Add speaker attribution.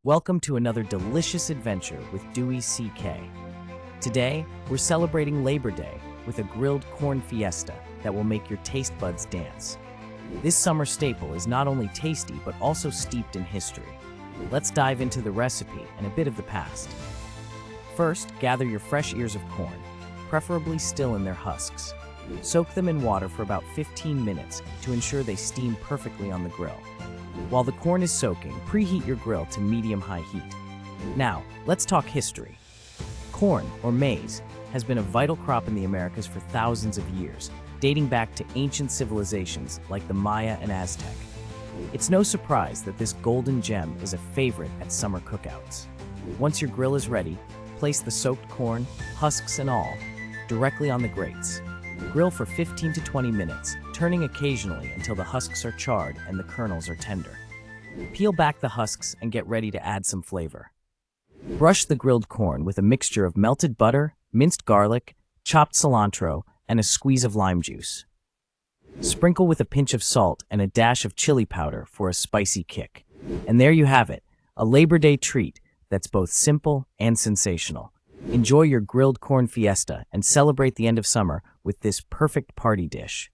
Speaker 1: Welcome to another delicious adventure with Duey C.K. Today, we're celebrating Labor Day with a grilled corn fiesta that will make your taste buds dance. This summer staple is not only tasty but also steeped in history. Let's dive into the recipe and a bit of the past. First, gather your fresh ears of corn, preferably still in their husks. Soak them in water for about 15 minutes to ensure they steam perfectly on the grill. While the corn is soaking, preheat your grill to medium-high heat. Now, let's talk history. Corn, or maize, has been a vital crop in the Americas for thousands of years, dating back to ancient civilizations like the Maya and Aztec. It's no surprise that this golden gem is a favorite at summer cookouts. Once your grill is ready, place the soaked corn, husks and all, directly on the grates. Grill for 15 to 20 minutes, turning occasionally until the husks are charred and the kernels are tender. Peel back the husks and get ready to add some flavor. Brush the grilled corn with a mixture of melted butter, minced garlic, chopped cilantro, and a squeeze of lime juice. Sprinkle with a pinch of salt and a dash of chili powder for a spicy kick. And there you have it, a Labor Day treat that's both simple and sensational. Enjoy your grilled corn fiesta and celebrate the end of summer with this perfect party dish.